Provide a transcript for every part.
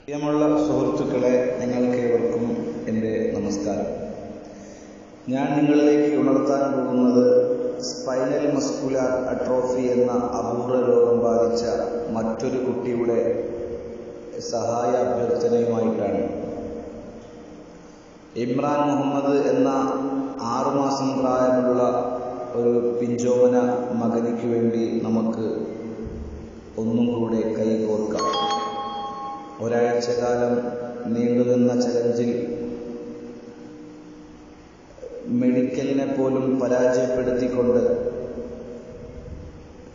പ്രിയമുള്ള സുഹൃത്തുക്കളെ, നിങ്ങൾക്കേവർക്കും എൻ്റെ നമസ്കാരം. ഞാൻ നിങ്ങളിലേക്ക് ഉണർത്താൻ പോകുന്നത് സ്പൈനൽ മസ്കുലർ അട്രോഫി എന്ന അപൂർവ രോഗം ബാധിച്ച മറ്റൊരു കുട്ടിയുടെ സഹായ അഭ്യർത്ഥനയുമായിട്ടാണ്. ഇമ്രാൻ മുഹമ്മദ് എന്ന 6 മാസം പ്രായമുള്ള ഒരു പിഞ്ചോമന മകനിക്ക് വേണ്ടി നമുക്ക് ഒന്നും കൂടെ കൈകോർക്കാം. ഒരാഴ്ചക്കാലം നീണ്ടുനിന്ന ചലഞ്ചിൽ മെഡിക്കലിനെ പോലും പരാജയപ്പെടുത്തിക്കൊണ്ട്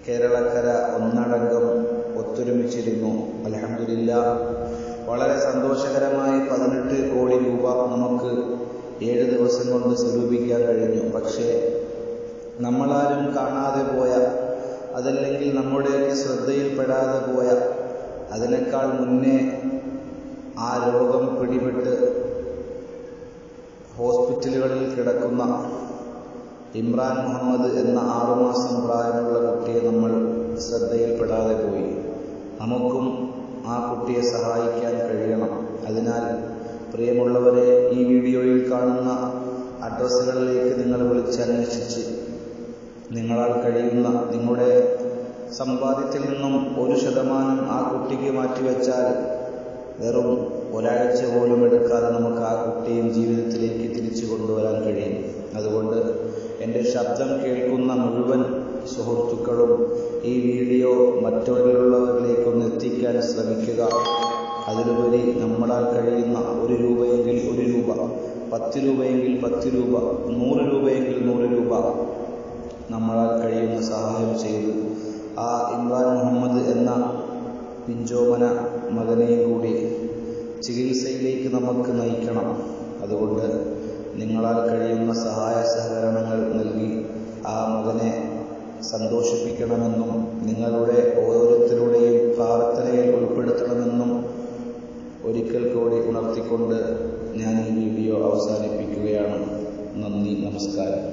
കേരളക്കര ഒന്നടങ്കം ഒത്തൊരുമിച്ചിരുന്നു. അൽഹംദുലില്ലാഹ്, വളരെ സന്തോഷകരമായി 18 കോടി രൂപ നമുക്ക് 7 ദിവസം കൊണ്ട് സ്വരൂപിക്കാൻ കഴിഞ്ഞു. പക്ഷേ നമ്മളാരും കാണാതെ പോയ, അതല്ലെങ്കിൽ നമ്മുടെയൊക്കെ ശ്രദ്ധയിൽപ്പെടാതെ പോയ, അതിനേക്കാൾ മുന്നേ ആ രോഗം പിടിപെട്ട് ഹോസ്പിറ്റലുകളിൽ കിടക്കുന്ന ഇമ്രാൻ മുഹമ്മദ് എന്ന 6 മാസം പ്രായമുള്ള കുട്ടിയെ നമ്മൾ ശ്രദ്ധയിൽപ്പെടാതെ പോയി. നമുക്കും ആ കുട്ടിയെ സഹായിക്കാൻ കഴിയണം. അതിനാൽ പ്രിയമുള്ളവരെ, ഈ വീഡിയോയിൽ കാണുന്ന അഡ്രസ്സുകളിലേക്ക് നിങ്ങൾ വിളിച്ചന്വേഷിച്ച് നിങ്ങളാൽ കഴിയുന്ന നിങ്ങളുടെ സമ്പാദ്യത്തിൽ നിന്നും 1% ആ കുട്ടിക്ക് മാറ്റിവെച്ചാൽ വെറും ഒരാഴ്ച പോലും എടുക്കാതെ നമുക്ക് ആ കുട്ടിയും ജീവിതത്തിലേക്ക് തിരിച്ചു കൊണ്ടുവരാൻ കഴിയും. അതുകൊണ്ട് എൻ്റെ ശബ്ദം കേൾക്കുന്ന മുഴുവൻ സുഹൃത്തുക്കളും ഈ വീഡിയോ മറ്റുള്ളവരിലേക്കൊന്ന് എത്തിക്കാൻ ശ്രമിക്കുക. അതിലുപരി നമ്മളാൽ കഴിയുന്ന 1 രൂപയെങ്കിൽ 1 രൂപ, 10 രൂപയെങ്കിൽ 10 രൂപ, 100 രൂപയെങ്കിൽ 100 രൂപ നമ്മളാൽ കഴിയുന്ന സഹായം ചെയ്ത് ആ ഇമ്രാൻ മുഹമ്മദ് എന്ന പിഞ്ചോമന മകനെയും കൂടി ചികിത്സയിലേക്ക് നമുക്ക് നയിക്കണം. അതുകൊണ്ട് നിങ്ങളാൽ കഴിയുന്ന സഹായ സഹകരണങ്ങൾ നൽകി ആ മകനെ സന്തോഷിപ്പിക്കണമെന്നും നിങ്ങളുടെ ഓരോരുത്തരുടെയും പ്രാർത്ഥനയിൽ ഉൾപ്പെടുത്തണമെന്നും ഒരിക്കൽ കൂടി ഉണർത്തിക്കൊണ്ട് ഞാൻ ഈ വീഡിയോ അവസാനിപ്പിക്കുകയാണ്. നന്ദി, നമസ്കാരം.